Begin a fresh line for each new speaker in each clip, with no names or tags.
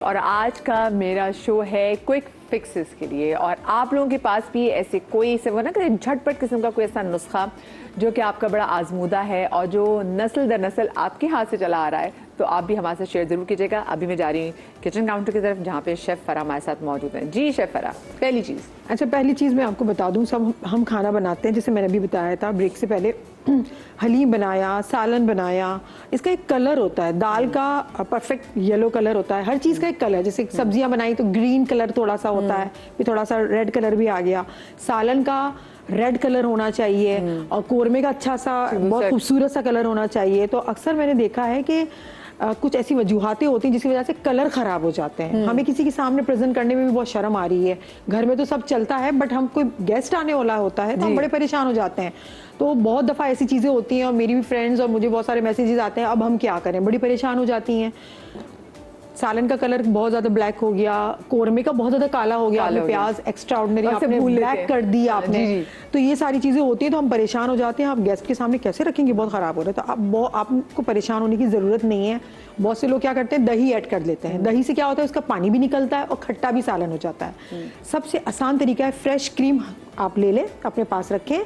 और आज का मेरा शो है क्विक फिक्सेस के लिए। और आप लोगों के पास भी ऐसे कोई से वो ना कि झटपट किस्म का कोई ऐसा नुस्खा जो कि आपका बड़ा आजमूदा है और जो नस्ल दर नस्ल आपके हाथ से चला आ रहा है, तो आप भी हमारे साथ शेयर ज़रूर कीजिएगा। अभी मैं जा रही हूँ किचन काउंटर की तरफ जहाँ पे शेफ़ फरा हमारे साथ मौजूद हैं। जी शेफ़ फरा, पहली चीज़।
अच्छा, पहली चीज़ मैं आपको बता दूं, सब हम खाना बनाते हैं, जैसे मैंने अभी बताया था ब्रेक से पहले, हलीम बनाया, सालन बनाया, इसका एक कलर होता है, दाल का परफेक्ट येलो कलर होता है, हर चीज़ का एक कलर। जैसे सब्जियां बनाई तो ग्रीन कलर थोड़ा सा होता है, फिर थोड़ा सा रेड कलर भी आ गया, सालन का रेड कलर होना चाहिए और कोरमे का अच्छा सा बहुत खूबसूरत सा कलर होना चाहिए। तो अक्सर मैंने देखा है कि कुछ ऐसी वजूहातें होती हैं जिसकी वजह से कलर खराब हो जाते हैं। हमें किसी के सामने प्रेजेंट करने में भी बहुत शर्म आ रही है। घर में तो सब चलता है, बट हम कोई गेस्ट आने वाला होता है तो हम बड़े परेशान हो जाते हैं। तो बहुत दफ़ा ऐसी चीज़ें होती हैं और मेरी भी फ्रेंड्स और मुझे बहुत सारे मैसेजेस आते हैं, अब हम क्या करें, बड़ी परेशान हो जाती हैं। सालन का कलर बहुत ज्यादा ब्लैक हो गया, कोरमे का बहुत ज्यादा काला हो गया, आपने प्याज एक्स्ट्रा ऑर्डिनरी आपने ब्लैक कर दी आपने, तो ये सारी चीजें होती है तो हम परेशान हो जाते हैं। आप गेस्ट के सामने कैसे रखेंगे, बहुत खराब हो रहा है। तो आपको परेशान होने की जरूरत नहीं है। बहुत से लोग क्या करते हैं, दही ऐड कर लेते हैं। दही से क्या होता है, उसका पानी भी निकलता है और खट्टा भी सालन हो जाता है। सबसे आसान तरीका है, फ्रेश क्रीम आप ले लें, अपने पास रखें।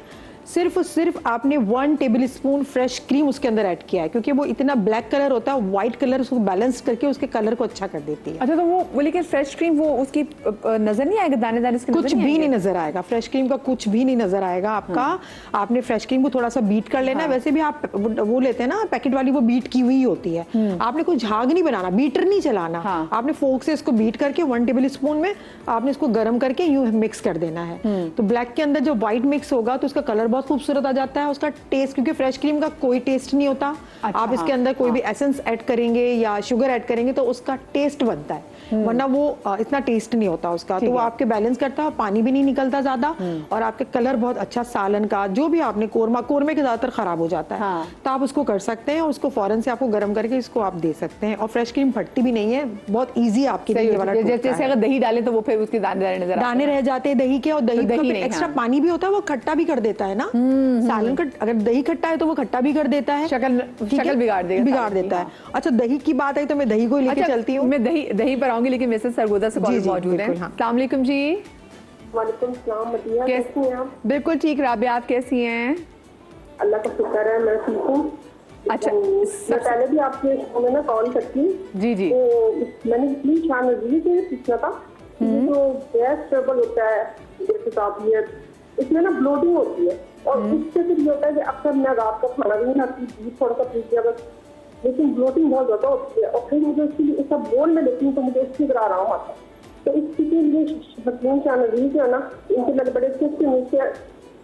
सिर्फ और सिर्फ आपने 1 टेबल स्पून फ्रेश क्रीम उसके अंदर ऐड किया है, क्योंकि वो इतना ब्लैक कलर होता है, व्हाइट कलर उसको बैलेंस करके उसके कलर को अच्छा कर देती है।
अच्छा, तो वो लेकिन फ्रेश क्रीम वो उसकी नजर नहीं आएगा, दाने दाने
कुछ भी नहीं नजर आएगा, फ्रेश क्रीम का कुछ भी नहीं नजर आएगा आपका। आपने फ्रेश क्रीम को थोड़ा सा बीट कर लेना है। वैसे भी आप वो लेते हैं ना पैकेट वाली, वो बीट की हुई होती है। आपने कोई झाग नहीं बनाना, बीटर नहीं चलाना। आपने फोक से इसको बीट करके 1 टेबल स्पून में आपने इसको गर्म करके यूं मिक्स कर देना है। तो ब्लैक के अंदर जो व्हाइट मिक्स होगा तो उसका कलर बहुत खूबसूरत आ जाता है, उसका टेस्ट, क्योंकि फ्रेश क्रीम का कोई टेस्ट नहीं होता। अच्छा, आप इसके अंदर कोई भी एसेंस ऐड करेंगे या शुगर ऐड करेंगे तो उसका टेस्ट बनता है, वरना वो इतना टेस्ट नहीं होता उसका। तो वो आपके बैलेंस करता है, पानी भी नहीं निकलता ज्यादा, और आपके कलर बहुत अच्छा सालन का, जो भी आपने कोरमे के ज्यादातर खराब हो जाता है। तो आप उसको कर सकते हैं और उसको फौरन से आपको गर्म करके इसको आप दे सकते हैं। और फ्रेश क्रीम फटती भी नहीं है, बहुत ईजी आपके लिए वाला।
जैसे अगर दही डाले तो वो फिर उसके दाने
रह जाते हैं दही के, और दही एक्स्ट्रा पानी भी होता है, वो खट्टा भी कर देता है ना। सालन का अगर दही खट्टा है तो वो खट्टा भी कर देता है,
शक्ल बिगाड़
देता है। अच्छा, दही की बात आई तो मैं दही को लेके चलती हूँ।
मैं दही पर आऊंगी, लेकिन मिसेस सरगोदा से कॉल मौजूद है। अस्सलाम वालेकुम जी।
वालेकुम सलाम मदिया, कैसी हैं आप?
बिल्कुल ठीक, राबिया आप कैसी हैं?
अल्लाह का शुक्र है, मैं ठीक हूँ।
अच्छा,
मैं पहले भी आपके शो में ना कॉल करती
जी जी,
तो मैंने इतनी शान नजरी से पूछना था कि जो गैस ट्रबल होता है, जैसे काबिलियत, इसमें ना ब्लोटिंग होती है, और उससे फिर ये होता है कि अक्सर मैं रात का खाना भी नहीं खाती, दूध थोड़ा सा पी लिया बस, लेकिन ब्लोटिंग बहुत ज्यादा होती है। और फिर मुझे उसके लिए सब बोल में लेती हूँ तो मुझे इसकी तरह आराम आता है। तो इसके लिए हकीम शाह नजरी जो है ना, इनके मैंने बड़े अच्छे से नीचे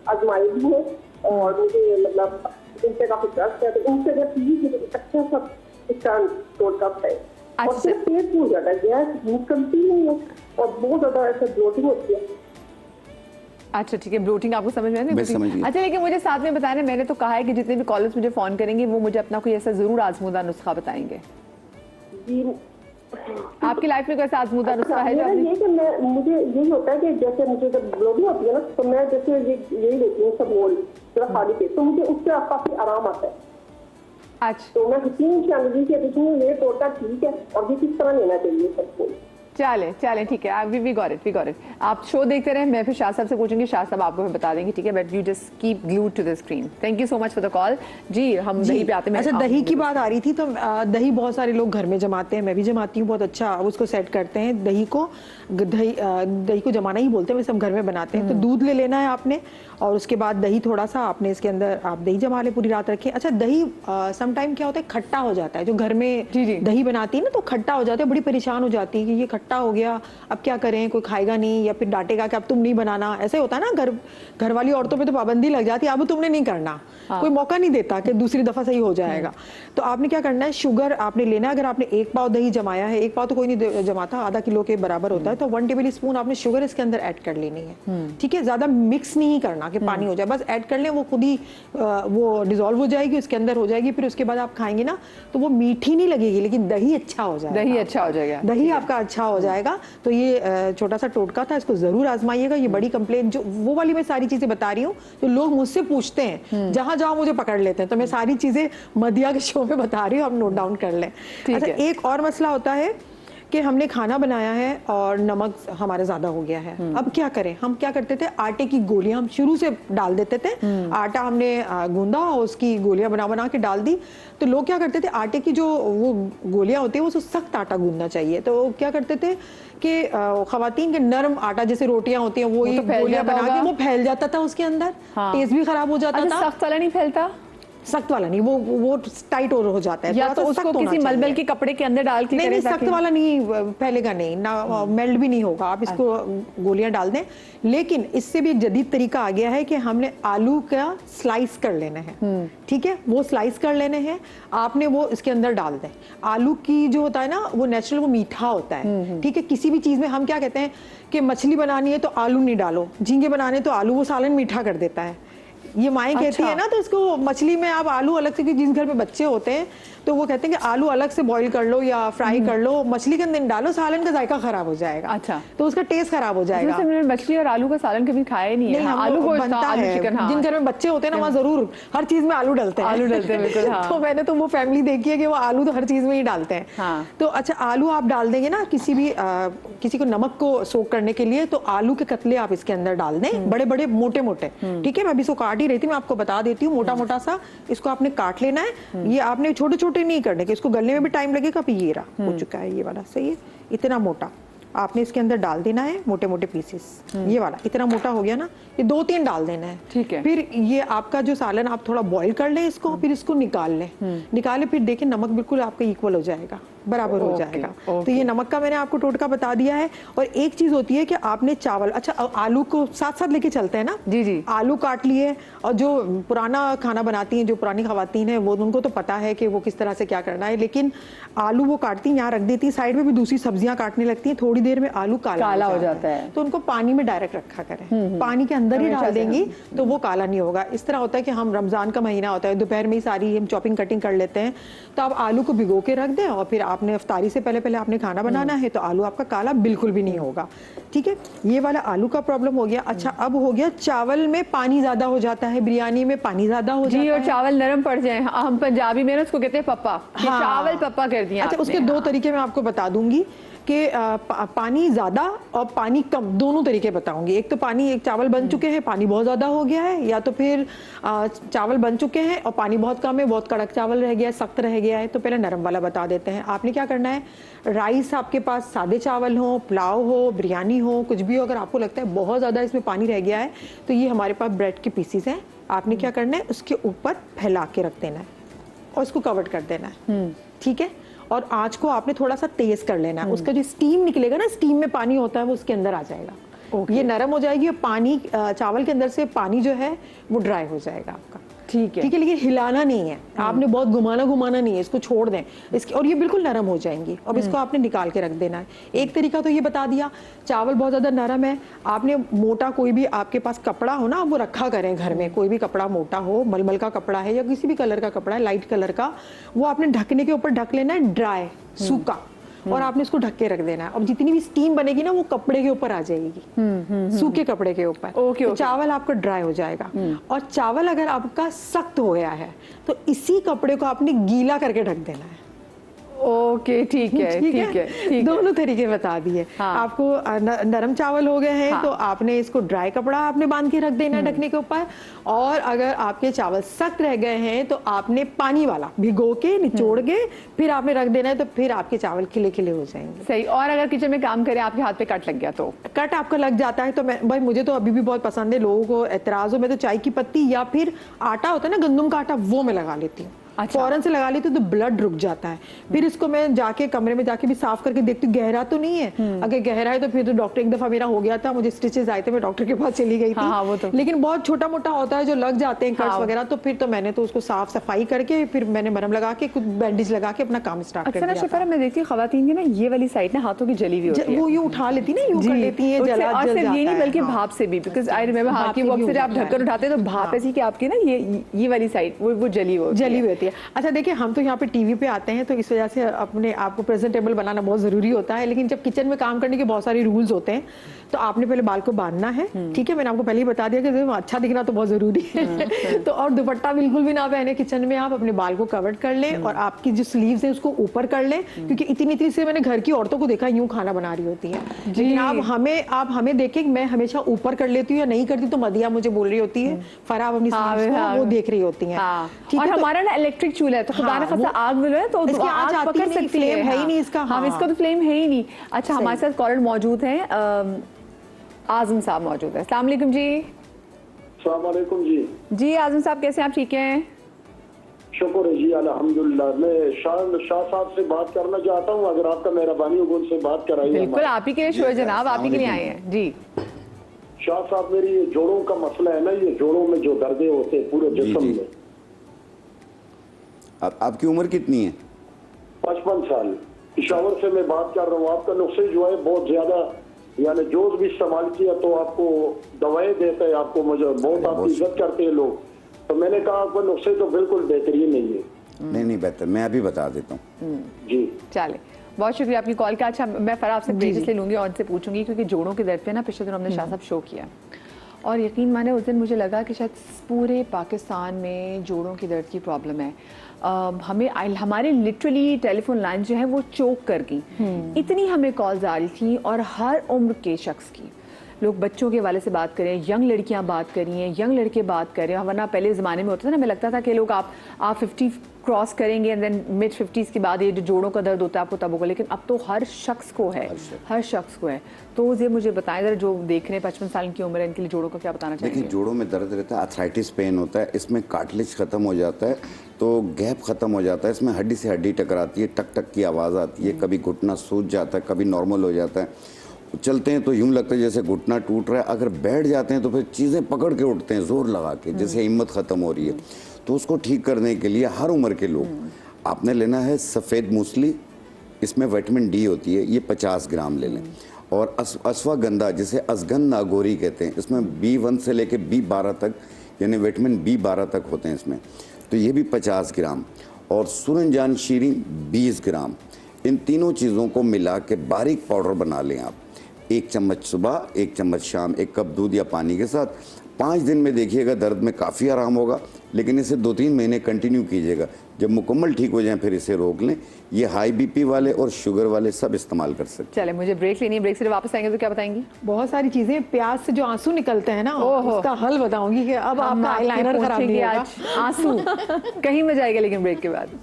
आजमाई भी है और मुझे मतलब इनसे काफी ट्रस्ट है। तो इनसे अगर प्लीज अच्छा सा इसका टोटका है, और फिर पेट फूल जाता है, गैस निकलती नहीं है और बहुत ज्यादा ऐसा ब्लोटिंग होती है।
अच्छा ठीक है, ब्लोटिंग आपको समझ में आ रही है? अच्छा, लेकिन मुझे साथ में बताना, मैंने तो कहा है कि जितने भी कॉलर्स मुझे फोन करेंगे वो मुझे अपना कोई ऐसा जरूर आजमूदा नुस्खा बताएंगे।
जी,
आपकी लाइफ में कोई ऐसा आजमूदा नुस्खा है?
ये कि मुझे यही होता है कि जैसे मुझे जब ब्लोटिंग होती है ना, तो मैं जैसे यही लेती हूँ सब मोल थोड़ा खाली पेट, तो मुझे उससे काफी आराम आता है।
अच्छा,
तो मैं हकीम शाह नजरी के ये टोटका ठीक है, और ये किस तरह लेना चाहिए सबको?
चलें ठीक है, वी गॉट इट। आप शो देखते रहे, मैं फिर शाह साहब से पूछूंगी, शाह साहब आपको फिर बता देंगे, ठीक है? But you just keep glued to the screen. Thank you so much for the call जी। हम दही पे आते हैं।
अच्छा, दही की बात आ रही थी, तो दही बहुत सारे लोग घर में जमाते हैं, मैं भी जमाती हूँ। बहुत अच्छा उसको सेट करते हैं दही को जमाना ही बोलते हैं, वैसे हम घर में बनाते हैं। तो दूध ले लेना है आपने, और उसके बाद दही थोड़ा सा आपने इसके अंदर आप दही जमा ले, पूरी रात रखें। अच्छा, दही समटाइम क्या होता है, खट्टा हो जाता है। जो घर में दही बनाती है ना, तो खट्टा हो जाता है, बड़ी परेशान हो जाती है कि ये खट्टा हो गया, अब क्या करें, कोई खाएगा नहीं या फिर डांटेगा कि अब तुम नहीं बनाना। ऐसे होता है ना, घर वाली औरतों पे तो पाबंदी लग जाती है, अब तुमने नहीं करना। कोई मौका नहीं देता कि दूसरी दफा सही हो जाएगा। तो आपने क्या करना है, शुगर आपने लेना है। अगर आपने 1 पाव दही जमाया है, 1 पाव तो कोई नहीं जमाता, आधा किलो के बराबर होता है, तो 1 टेबल स्पून आपने शुगर इसके अंदर ऐड कर लेनी है। ठीक है, ज्यादा मिक्स नहीं करना कि पानी हो जाए, बस ऐड कर लें, वो खुद ही वो डिजोल्व हो जाएगी, उसके अंदर हो जाएगी। फिर उसके बाद आप खाएंगे ना तो वो मीठी नहीं लगेगी, लेकिन दही अच्छा हो जाएगा। दही आपका अच्छा हो जाएगा। तो ये छोटा सा टोटका था, इसको जरूर आजमाइएगा। ये बड़ी कंप्लेन जो वो वाली मैं सारी चीजें बता रही हूँ, जो लोग मुझसे पूछते हैं, जहां जहां मुझे पकड़ लेते हैं, तो मैं सारी चीजें मदिया के शो में बता रही हूँ, आप नोट डाउन कर लें। अच्छा, एक और मसला होता है कि हमने खाना बनाया है और नमक हमारा ज़्यादा हो गया है, अब क्या करें। हम क्या करते थे, आटे की गोलियां हम शुरू से डाल देते थे। आटा हमने गूंदा और उसकी गोलियां बना बना के डाल दी। तो लोग क्या करते थे, आटे की जो वो गोलियां होती है वो सख्त आटा गूंदना चाहिए, तो क्या करते थे कि खवातीन के नरम आटा जैसे रोटियां होती हैं वही
तो फैल
गोलियां
जाता
बना के
होगा।
वो फैल जाता था उसके अंदर,
हाँ।
टेस्ट भी खराब हो जाता
अच्छा,
था।
सख्त वाला नहीं फैलता?
सख्त वाला नहीं, वो टाइट हो जाता है,
या
थोड़ा
तो
सा
उसको
सख्त होना
किसी मलमल
चाहिए।
के कपड़े के अंदर डाल के
नहीं
करें
नहीं, सख्त
ताकि-
वाला नहीं फैलेगा, नहीं ना मेल्ट भी नहीं होगा। आप इसको गोलियां डाल दें, लेकिन इससे भी एक जदीद तरीका आ गया है कि हमने आलू का स्लाइस कर लेना है। ठीक है, वो स्लाइस कर लेने हैं आपने, वो इसके अंदर डाल दें। आलू की जो होता है ना वो नेचुरल वो मीठा होता है। ठीक है, किसी भी चीज में हम क्या कहते हैं कि मछली बनानी है तो आलू नहीं डालो, झींगे बनाने तो आलू, वो सालन मीठा कर देता है, ये माएँ कहती
अच्छा।
है ना। तो इसको मछली में आप आलू अलग से, जिस घर में बच्चे होते हैं तो वो कहते हैं कि आलू अलग से बॉईल कर लो या फ्राई कर लो, मछली के अंदर डालो, सालन का जायका खराब हो जाएगा।
अच्छा।
तो उसका टेस्ट खराब हो जाएगा।
वैसे मैंने मछली और आलू का सालन कभी खाया ही नहीं है। हाँ,
हम
आलू
लोग
गोश्त,
बनता
आलू
है।
चिकन, हाँ।
जिन घर में बच्चे होते हैं ना वहाँ जरूर हर चीज में आलू डलते हैं।
आलू डलते हैं, बिल्कुल, हाँ।
तो मैंने तो वो फैमिली देखी है कि वो आलू तो हर चीज में ही डालते हैं।
हाँ।
तो अच्छा, आलू आप डाल देंगे ना, किसी को नमक को सोक करने के लिए, तो आलू के कतले आप इसके अंदर डाल दें, बड़े बड़े मोटे मोटे। ठीक है, मैं अभी इसको काट ही रही थी, मैं आपको बता देती हूँ। मोटा मोटा सा इसको आपने काट लेना है। ये आपने छोटे छोटे नहीं करने के, इसको गलने में भी टाइम लगेगा। अभी ये रहा, हो चुका है ये वाला, सही है। इतना मोटा आपने इसके अंदर डाल देना है, मोटे मोटे पीसेस। ये वाला इतना मोटा हो गया ना, ये 2-3 डाल देना है।
ठीक है।
फिर ये आपका जो सालन, आप थोड़ा बॉईल कर लें इसको, फिर इसको निकाल लें। निकाले फिर देखें नमक बिल्कुल आपका इक्वल हो जाएगा, बराबर हो जाएगा। तो ये नमक का मैंने आपको टोटका बता दिया है। और एक चीज होती है कि आपने चावल, अच्छा आलू को साथ साथ लेके चलते हैं ना।
जी जी।
आलू काट लिए, और जो पुराना खाना बनाती हैं, जो पुरानी खवातीन है, वो उनको तो पता है कि वो किस तरह से क्या करना है। लेकिन आलू वो काटती हैं, यहाँ रख देती हैं, साइड में भी दूसरी सब्जियां काटने लगती हैं, थोड़ी देर में आलू काला
हो जाता है।
तो उनको पानी में डायरेक्ट रखा करें, पानी के अंदर ही डाल देंगी तो वो काला नहीं होगा। इस तरह होता है कि हम रमजान का महीना होता है, दोपहर में ही सारी हम चॉपिंग कटिंग कर लेते हैं, तो आप आलू को भिगो के रख दें, और फिर आपने इफ्तारी से पहले आपने खाना बनाना है, तो आलू आपका काला बिल्कुल भी नहीं होगा। ठीक है, ये वाला आलू का प्रॉब्लम हो गया। अच्छा, अब हो गया चावल में पानी ज्यादा हो जाता है, बिरयानी में पानी ज्यादा हो जाता
जी, और
है।
चावल नरम पड़ जाए, हम पंजाबी में ना उसको कहते हैं पप्पा, कि
हाँ।
चावल पप्पा कर दिया
अच्छा,
आपने।
उसके 2 तरीके मैं आपको बता दूंगी कि पानी ज्यादा और पानी कम, दोनों तरीके बताऊंगी। एक तो पानी, एक चावल बन चुके हैं, पानी बहुत ज्यादा हो गया है, या तो फिर चावल बन चुके हैं और पानी बहुत कम है, बहुत कड़क चावल रह गया है, सख्त रह गया है। तो पहले नरम वाला बता देते हैं। आपने क्या करना है, राइस आपके पास सादे चावल हो, पुलाव हो, बिरयानी हो, कुछ भी हो, अगर आपको लगता है बहुत ज्यादा इसमें पानी रह गया है, तो ये हमारे पास ब्रेड के पीसीस हैं, आपने क्या करना है, उसके ऊपर फैला के रख देना है और इसको कवर कर देना है। ठीक है, और आँच को आपने थोड़ा सा तेज कर लेना है। उसका जो स्टीम निकलेगा ना, स्टीम में पानी होता है, वो उसके अंदर आ जाएगा। ये नरम हो जाएगी और पानी, चावल के अंदर से पानी जो है वो ड्राई हो जाएगा आपका। ठीक है, लेकिन हिलाना नहीं है, आपने बहुत घुमाना नहीं है, इसको छोड़ दें इसकी, और ये बिल्कुल नरम हो जाएंगी। अब इसको आपने निकाल के रख देना है। एक तरीका तो ये बता दिया। चावल बहुत ज्यादा नरम है, आपने मोटा कोई भी आपके पास कपड़ा हो ना, वो रखा करें घर में, कोई भी कपड़ा मोटा हो, मलमल का कपड़ा है या किसी भी कलर का कपड़ा है, लाइट कलर का, वो आपने ढकने के ऊपर ढक लेना है, ड्राई, सूखा, और आपने इसको ढक के रख देना है। अब जितनी भी स्टीम बनेगी ना, वो कपड़े के ऊपर आ जाएगी, सूखे कपड़े के ऊपर। तो चावल आपका ड्राई हो जाएगा। और चावल अगर आपका सख्त हो गया है, तो इसी कपड़े को आपने गीला करके ढक देना है।
ओके, ठीक है, ठीक है।
दोनों तरीके बता दिए।
हाँ।
आपको नरम चावल हो गए हैं, हाँ। तो आपने इसको ड्राई कपड़ा आपने बांध के रख देना ढकने के ऊपर। और अगर आपके चावल सख्त रह गए हैं, तो आपने पानी वाला भिगो के निचोड़ के फिर आपने रख देना है, तो फिर आपके चावल खिले खिले हो जाएंगे।
सही। और अगर किचन में काम करें, आपके हाथ पे कट लग गया, तो
कट आपका लग जाता है, तो मैं भाई, मुझे तो अभी भी बहुत पसंद है, लोगों को एतराज हो, मैं तो चाय की पत्ती या फिर आटा होता है ना, गंदम का आटा, वो मैं लगा लेती हूँ।
अच्छा।
फौरन से लगा लेती हूँ तो ब्लड रुक जाता है। फिर इसको मैं जाके कमरे में जाके भी साफ करके देखती हूँ, गहरा तो नहीं है। अगर गहरा है तो फिर तो डॉक्टर, एक दफा मेरा हो गया था, मुझे स्टिचेस आए थे, मैं डॉक्टर के पास चली गई थी।
हाँ, वो तो।
लेकिन बहुत छोटा मोटा होता है जो लग जाते हैं, कट्स वगैरह, तो फिर तो मैंने तो उसको साफ सफाई करके फिर मैंने मरहम लगा के, कुछ बैंडेज लगा के अपना काम स्टार्ट कर दिया।
अच्छा, शिफा, मैं देखती हूँ खवातीन की ना ये वाली साइड ना हाथों की जली हुई होती है,
वो ये उठा लेती ना, यूं कर लेती है,
और
जला
सिर्फ ये नहीं बल्कि
हाँ।
भाप से भी, बिकॉज आई रिमेंबर, हाँ, कि वो अक्सर आप ढक्कन उठाते हैं तो भाप ऐसी कि आपकी ना ये वाली साइड वो जली हुई
होती होती है। अच्छा देखिए, हम तो यहाँ पे टीवी पे आते हैं तो इस वजह से अपने आप को प्रेजेंटेबल बनाना बहुत ज़रूरी होता है, लेकिन जब किचन में काम करने के बहुत सारे रूल्स होते हैं। तो आपने पहले बाल को बांधना है, ठीक है, मैंने आपको पहले ही बता दिया कि अच्छा दिखना तो बहुत ज़रूरी है। तो और दुपट्टा बिल्कुल भी ना पहने किचन में, आप अपने बाल को कवर कर लें और आपकी जो स्लीव्स है उसको ऊपर कर लें, क्योंकि इतनी से मैंने घर की औरतों को देखा यूं खाना बना रही होती है। लेकिन आप हमें देखें, मैं हमेशा ऊपर कर लेती हूँ या नहीं करती तो मदिया मुझे बोल रही होती है, फराह अपनी स्लीव्स को वो देख रही होती है।
और हमारा ना इलेक्ट्रिक चूल्हा है तो खुदा ना खासा आग मिल रहा है तो आग पकड़ सकती है,
है ही नहीं इसका।
हाँ, इसका तो फ्लेम है ही नहीं। अच्छा, हमारे साथ कॉलर मौजूद हैं, आजम साहब मौजूद है। अस्सलाम वालेकुम जी।
अस्सलाम वालेकुम जी।
जी आजम साहब, कैसे हैं आप? ठीक हैं?
शुक्र है जी, अल्हम्दुलिल्लाह। मैं शाह साहब से बात करना चाहता हूँ, अगर आपका मेहरबानी हो उनसे बात कराइए।
बिल्कुल, आप ही के लिए शो है जनाब, आप ही के लिए आए हैं जी।
शाह साहब, मेरी ये जोड़ों का मसला है ना, ये जोड़ों में जो दर्दे होते हैं पूरे जिस्म में।
आपकी उम्र कितनी है?
55 साल। पिशावर से मैं बात कर रहा हूँ। आपका नुस्खे जो है बहुत ज्यादा, यानी जोश भी इस्तेमाल किया तो आपको दवाएं देते हैं, आपको मुझे बहुत आपकी इज्जत करते हैं लोग। तो मैंने कहा आपका नुस्खे तो बिल्कुल बेहतरीन नहीं है।
नहीं बेहतर, मैं अभी बता देता हूँ
जी।
चले, बहुत शुक्रिया आपकी कॉल का। अच्छा, मैं फराह आपसे ब्रेक ले लूंगी और उनसे पूछूंगी, क्योंकि जोड़ों के दर्द पे ना पिछले दिन हमने शाह साहब शो किया और यकीन माने उस दिन मुझे लगा कि शायद पूरे पाकिस्तान में जोड़ों की दर्द की प्रॉब्लम है। हमारे लिटरली टेलीफोन लाइन जो है वो चोक कर गई। इतनी हमें कॉल्स आ रही थी और हर उम्र के शख्स की, लोग बच्चों के वाले से बात करें, यंग लड़कियां बात कर रही हैं, यंग लड़के बात कर रहे हैं। वरना पहले ज़माने में होता था ना, हमें लगता था कि लोग आप 50 क्रॉस करेंगे एंड देन मिड 50s के बाद ये जो जोड़ों का दर्द होता है आपको तब होगा, लेकिन अब तो हर शख्स को है, हर शख्स को है। तो ये मुझे बताएं जरा, जो देख रहे हैं 55 साल की उम्र है, इनके लिए जोड़ों का क्या बताना चाहिए?
देखिए, जोड़ों में दर्द रहता है, आर्थराइटिस पेन होता है, इसमें कार्टिलेज खत्म हो जाता है तो गैप खत्म हो जाता है, इसमें हड्डी से हड्डी टकराती है, टक टक की आवाज़ आती है, कभी घुटना सूज जाता है, कभी नॉर्मल हो जाता है। चलते हैं तो यूं लगता है जैसे घुटना टूट रहा है, अगर बैठ जाते हैं तो फिर चीज़ें पकड़ के उठते हैं जोर लगा के, जैसे हिम्मत ख़त्म हो रही है। तो उसको ठीक करने के लिए हर उम्र के लोग, आपने लेना है सफ़ेद मूसली, इसमें विटामिन डी होती है, ये 50 ग्राम ले लें। और अश्वगंधा, जिसे असगन नागोरी कहते हैं, इसमें B1 से लेके B12 तक, यानी विटामिन B12 तक होते हैं इसमें, तो ये भी 50 ग्राम। और सूरजजान शीरी 20 ग्राम। इन तीनों चीज़ों को मिला के बारीक पाउडर बना लें आप। 1 चम्मच सुबह, 1 चम्मच शाम, 1 कप दूध या पानी के साथ। 5 दिन में देखिएगा दर्द में काफ़ी आराम होगा, लेकिन इसे 2-3 महीने कंटिन्यू कीजिएगा। जब मुकम्मल ठीक हो जाए फिर इसे रोक लें। ये हाई BP वाले और शुगर वाले सब इस्तेमाल कर सकते हैं।
चले, मुझे ब्रेक लेनी है, ब्रेक से जब वापस आएंगे तो क्या बताएंगी?
बहुत सारी चीजें, प्याज से जो आंसू निकलते हैं ना, उसका हल बताऊंगी कि अब आपका आईलाइनर खराब नहीं होगा।
आंसू कहीं में जाएगा, लेकिन ब्रेक के बाद।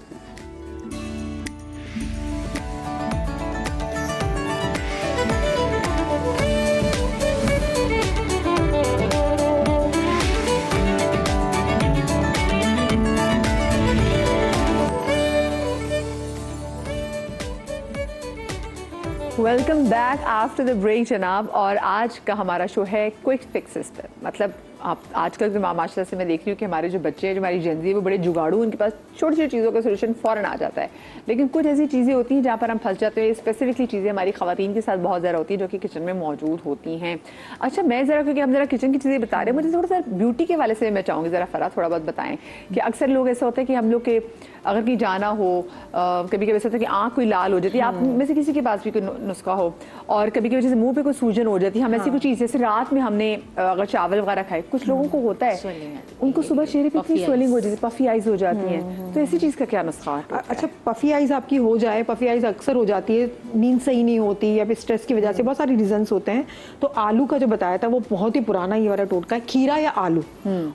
Welcome back after the break जनाब। और आज का हमारा शो है क्विक फिक्सेस पर। मतलब आप आजकल के माशाल्लाह से मैं देख रही हूँ कि हमारे जो बच्चे हैं, जो हमारी जेनजी है, वो बड़े जुगाड़ू, उनके पास छोटी छोटी चीज़ों का सोल्यूशन फ़ौरन आ जाता है। लेकिन कुछ ऐसी चीज़ें होती हैं जहाँ पर हम फंस जाते हैं। स्पेसिफिकली चीज़ें हमारी ख़वातीन के साथ बहुत ज़्यादा होती हैं, जो कि किचन में मौजूद होती हैं। अच्छा, मैं ज़रा, क्योंकि हम ज़रा किचन की चीज़ें बता रहे हैं, मुझे थोड़ा सा ब्यूटी के वाले से मैं चाहूँगी ज़रा फराह थोड़ा बहुत बताएं कि अक्सर लोग ऐसा होता है कि हम लोग के अगर कहीं जाना हो, कभी कभी ऐसा होता है कि आँख कोई लाल हो जाती है, आप में से किसी के पास भी कोई नुस्खा हो, और कभी कभी जैसे मुंह पे कोई सूजन हो जाती है, हम ऐसी कोई चीज़, जैसे रात में हमने अगर चावल वगैरह खाए, कुछ लोगों को होता है उनको सुबह चेहरे पे इतनी स्वेलिंग हो जाती है, पफी आइज हो जाती हैं, तो ऐसी चीज़ का क्या नुस्खा है?
अच्छा, पफी आइज आपकी हो जाए, पफी आइज अक्सर हो जाती है, नींद सही नहीं होती या फिर स्ट्रेस की वजह से, बहुत सारे रीजंस होते हैं। तो आलू का जो बताया था वो बहुत ही पुराना ये वाला टोटका है। खीरा या आलू,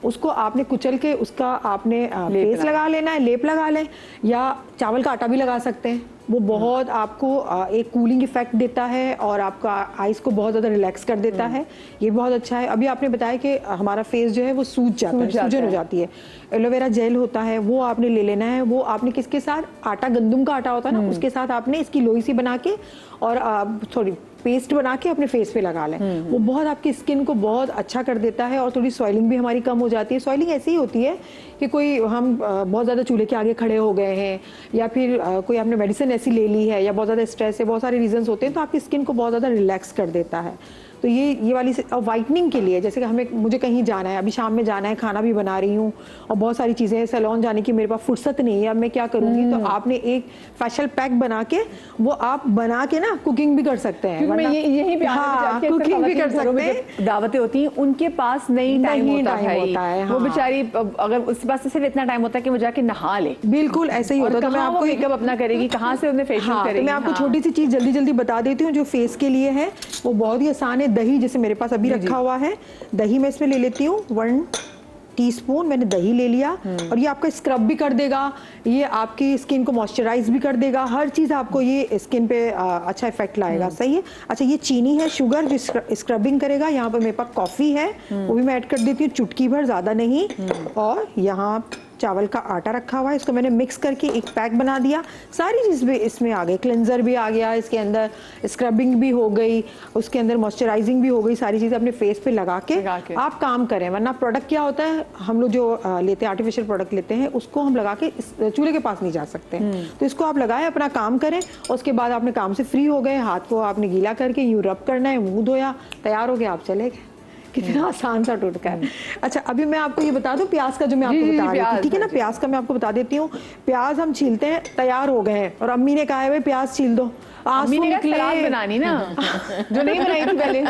उसको आपने कुचल के उसका आपने पेस्ट लगा लेना है, लेप लगा लें, या चावल का आटा भी लगा सकते हैं। वो बहुत आपको एक कूलिंग इफेक्ट देता है और आपका आइज को बहुत ज़्यादा रिलैक्स कर देता है। ये बहुत अच्छा है। अभी आपने बताया कि हमारा फेस जो है वो सूज जाता है, सूजन हो जाती है। एलोवेरा जेल होता है, वो आपने ले लेना है। वो आपने किसके साथ, आटा, गंदम का आटा होता है ना, उसके साथ आपने इसकी लोई सी बना के और थोड़ी पेस्ट बना के अपने फेस पे लगा लें, वो बहुत आपकी स्किन को बहुत अच्छा कर देता है और थोड़ी सॉइलिंग भी हमारी कम हो जाती है। सॉइलिंग ऐसी ही होती है कि कोई हम बहुत ज़्यादा चूल्हे के आगे खड़े हो गए हैं या फिर कोई आपने मेडिसिन ऐसी ले ली है या बहुत ज़्यादा स्ट्रेस है, बहुत सारे रीजंस होते हैं, तो आपकी स्किन को बहुत ज़्यादा रिलैक्स कर देता है। तो ये वाली वाइटनिंग के लिए, जैसे कि मुझे कहीं जाना है, अभी शाम में जाना है, खाना भी बना रही हूँ और बहुत सारी चीज़ें हैं, सैलून जाने की मेरे पास फुर्सत नहीं है, अब मैं क्या करूँगी, तो आपने एक फेशियल पैक बना के वो आप बना के ना कुकिंग भी कर सकते हैं,
यही पे
हाँ, कुकिंग भी कर सकते हैं।
दावतें होती हैं, उनके पास नहीं टाइम होता है, वो
हाँ।
बेचारी अगर उसके पास सिर्फ इतना टाइम होता है कि वो जाके नहा ले,
बिल्कुल ऐसे ही होता है। तो मैं आपको
मेकअप अपना करेगी, कहाँ से उन्हें फेशियल
हाँ,
करेगी।
तो मैं आपको छोटी सी चीज जल्दी जल्दी बता देती हूँ जो फेस के लिए है, वो बहुत ही आसान है। दही जैसे मेरे पास अभी रखा हुआ है, दही मैं इसमें ले लेती हूँ 1 टीस्पून मैंने दही ले लिया और ये आपका स्क्रब भी कर देगा, ये आपकी स्किन को मॉइस्चराइज भी कर देगा, हर चीज आपको ये स्किन पे अच्छा इफेक्ट लाएगा। सही है। अच्छा, ये चीनी है, शुगर जो स्क्रबिंग करेगा। यहाँ पर मेरे पास कॉफी है, वो भी मैं ऐड कर देती हूँ, चुटकी भर, ज्यादा नहीं। और यहाँ चावल का आटा रखा हुआ है, इसको मैंने मिक्स करके एक पैक बना दिया। सारी चीज भी इसमें आ गई, क्लेंजर भी आ गया इसके अंदर, स्क्रबिंग भी हो गई, उसके अंदर मॉइस्चराइजिंग भी हो गई, सारी चीजें अपने फेस पे लगा के आप काम करें। वरना प्रोडक्ट क्या होता है, हम लोग जो लेते हैं आर्टिफिशियल प्रोडक्ट लेते हैं, उसको हम लगा के चूल्हे के पास नहीं जा सकते, तो इसको आप लगाएं, अपना काम करें, और उसके बाद आपने काम से फ्री हो गए, हाथ को आपने गीला करके यूं रब करना है, मुंह धोया, तैयार हो गया, आप चले गए। कितना आसान सा टोटका है। अच्छा, अभी मैं आपको ये बता दूं प्याज का, जो मैं आपको बता रही थी, ठीक है ना, प्याज का मैं आपको बता देती हूँ। प्याज हम छीलते हैं, तैयार हो गए हैं, और अम्मी ने कहा है भाई प्याज छील दो,
अम्मी ने सलाद बनानी ना जो नहीं बनाई थी पहले।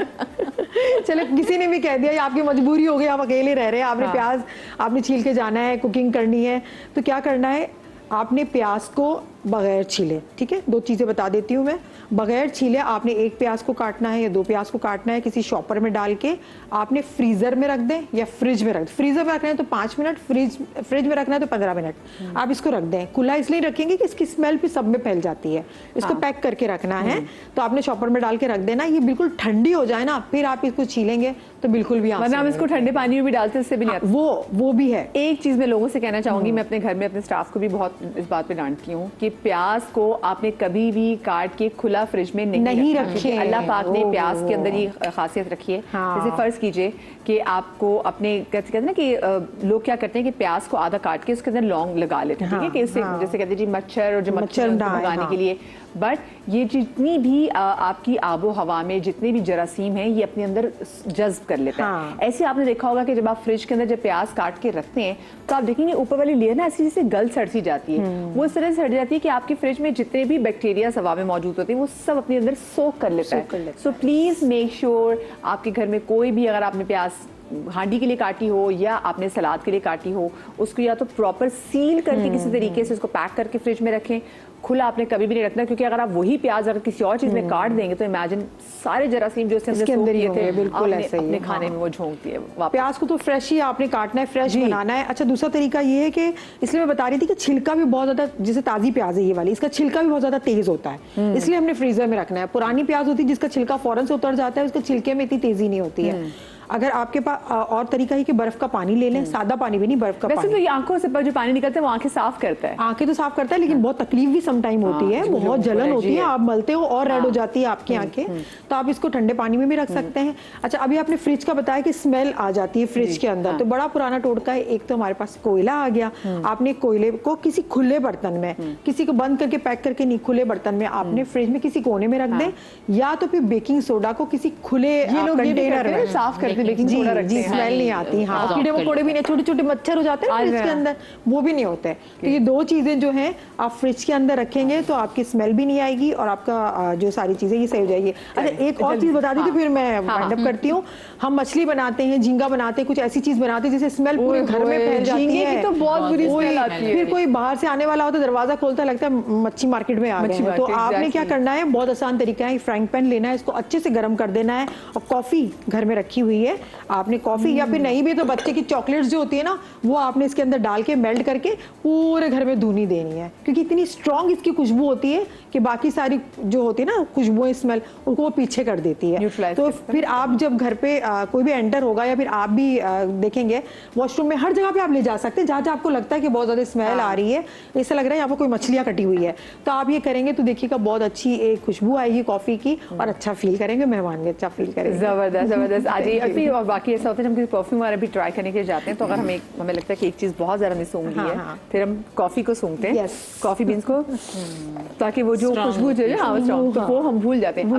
चलो, किसी ने भी कह दिया, ये आपकी मजबूरी हो गई, आप अकेले रह रहे हैं, आपने प्याज आपने छील के जाना है, कुकिंग करनी है, तो क्या करना है, आपने प्याज को बगैर छीले, ठीक है, 2 चीजें बता देती हूँ मैं। बगैर छीले आपने 1 प्याज को काटना है या 2 प्याज को काटना है, किसी शॉपर में डाल के आपने फ्रीजर में रख दें या फ्रिज में रख दें। फ्रीजर में रखना है तो 5 मिनट, फ्रिज में रखना है तो 15 मिनट आप इसको रख दें। खुला इसलिए रखेंगे कि इसकी स्मेल भी सब में फैल जाती है, इसको पैक करके रखना है। तो आपने शॉपर में डाल के रख देना, ये बिल्कुल ठंडी हो जाए ना, फिर आप इसको छीलेंगे तो बिल्कुल भी,
वरना हम इसको ठंडे पानी में भी डालते हैं, उससे भी नहीं आता।
वो भी है।
एक चीज मैं लोगों से कहना चाहूंगी, मैं अपने घर में अपने स्टाफ को भी बहुत इस बात पे डांटती हूँ कि प्याज को आपने कभी भी काट के खुला फ्रिज में नहीं रखें। अल्लाह पाक ने प्याज के अंदर ये खासियत रखी है। जैसे फर्ज कीजिए कि आपको अपने, कहते हैं ना कि लोग क्या करते हैं कि प्याज को आधा काट के उसके अंदर लौंग लगा लेते हैं, ठीक है, कि इससे जैसे कहते हैं जी मच्छर और जो मच्छर भगाने के लिए। बट ये जितनी भी आपकी आबो हवा में जितने भी जरासीम हैं, ये अपने अंदर जज्ब कर लेता है। ऐसे आपने देखा होगा कि जब आप फ्रिज के अंदर जब प्याज काट के रखते हैं तो आप देखेंगे ऊपर वाली लेयर ना ऐसी जैसे गल सड़ सी जाती है, वो इस तरह से सड़ जाती है कि आपकी फ्रिज में जितने भी बैक्टीरिया हवा में मौजूद होते हैं वो सब अपने अंदर सोख कर लेता है। सो प्लीज मेक श्योर आपके घर में कोई भी, अगर आपने प्याज हांडी के लिए काटी हो या आपने सलाद के लिए काटी हो, उसको या तो प्रॉपर सील करके किसी तरीके से उसको पैक करके फ्रिज में रखें। खुला आपने कभी भी नहीं रखना, क्योंकि अगर आप वही प्याज अगर किसी और चीज में काट देंगे तो इमेजिन सारे जरासीम जो इसके अंदर ये थे, बिल्कुल ऐसे ही अपने खाने में वो झोंक दिए।
प्याज को तो फ्रेश ही आपने काटना है, फ्रेश बनाना है। अच्छा, दूसरा तरीका ये है कि इसलिए मैं बता रही थी कि छिलका भी बहुत ज्यादा, जैसे ताजी प्याज है ये वाली, इसका छिलका भी बहुत ज्यादा तेज होता है, इसलिए हमने फ्रीजर में रखना है। पुरानी प्याज होती है जिसका छिलका फौरन से उतर जाता है, उसके छिलके में इतनी तेजी नहीं होती है। अगर आपके पास और तरीका है कि बर्फ का पानी ले लें, सादा पानी भी नहीं, बर्फ का पानी।
तो ये आंखों से जो पानी निकलता है वो आंखें साफ करता है,
आंखें तो साफ करता है, लेकिन बहुत तकलीफ भी सम टाइम होती है, बहुत जलन होती है, आप मलते हो और रेड हो जाती है आपकी आंखें, तो आप इसको ठंडे पानी में भी रख सकते हैं। अच्छा, अभी आपने फ्रिज का बताया कि स्मेल आ जाती है फ्रिज के अंदर, तो बड़ा पुराना टोटका है। एक तो हमारे पास कोयला आ गया, आपने कोयले को किसी खुले बर्तन में, किसी को बंद करके पैक करके नहीं, खुले बर्तन में आपने फ्रिज में किसी कोने में रख दें, या तो फिर बेकिंग सोडा को किसी खुले कंटेनर में
साफ करके बेकिंग सोडा
स्मेल नहीं आती। हाँ, कीड़े मकोड़े भी नहीं, छोटे छोटे मच्छर हो जाते हैं फ्रिज के अंदर, वो भी नहीं होते। तो ये 2 चीजें जो हैं आप फ्रिज के अंदर रखेंगे तो आपकी स्मेल भी नहीं आएगी और आपका जो सारी चीजें ये सही हो जाएगी। अच्छा, एक और चीज बता दी थी, फिर मैं वाइंड अप करती हूँ। हम मछली बनाते हैं, झींगा बनाते हैं, कुछ ऐसी चीज बनाते हैं जिससे स्मेल पूरे घर में फैल जाती है,
तो बहुत बुरी स्मेल आती है।
फिर कोई बाहर से आने वाला हो तो दरवाजा खोलता, लगता है मच्छी मार्केट में आ गए। तो आपने क्या करना है, बहुत आसान तरीका है, फ्राइंग पैन लेना है, इसको अच्छे से गर्म कर देना है, और कॉफी घर में रखी हुई है है, आपने कॉफी या फिर नहीं भी तो बच्चे की चॉकलेट्स जो होती है ना, वो आपने इसके अंदर डाल के मेल्ट करके पूरे घर में धुनी देनी है, क्योंकि इतनी स्ट्रॉन्ग इसकी खुशबू होती है कि बाकी सारी जो होती है ना खुशबुएं, स्मेल, उनको वो पीछे कर देती है।
Neutralize
तो
करता है।
फिर आप जब घर पे कोई भी एंटर होगा या फिर आप भी देखेंगे वॉशरूम में, हर जगह पे आप ले जा सकते हैं जहाँ जहाँ आपको लगता है कि बहुत ज्यादा स्मेल आ रही है, ऐसा लग रहा है यहाँ पर कोई मछलियाँ कटी हुई है, तो आप ये करेंगे तो देखिएगा बहुत अच्छी एक खुशबू आएगी कॉफी की और अच्छा फील करेंगे, मेहमान भी अच्छा फील करेंगे।
जबरदस्त जबरदस्त। आज ये अक्सर और बाकी ऐसा होता है हम किसी परफ्यूम वगैरह भी ट्राई करने के लिए जाते हैं तो अगर हमें लगता है कि एक चीज बहुत ज्यादा हमें सूंघ रही है,
हाँ।
फिर हम कॉफी को सूंघते हैं,
Yes.
कॉफी बीन्स को, ताकि वो जो
Strong
खुशबू जो है
होती है।
हाँ, strong, तो
हाँ।
वो हम भूल जाते हैं।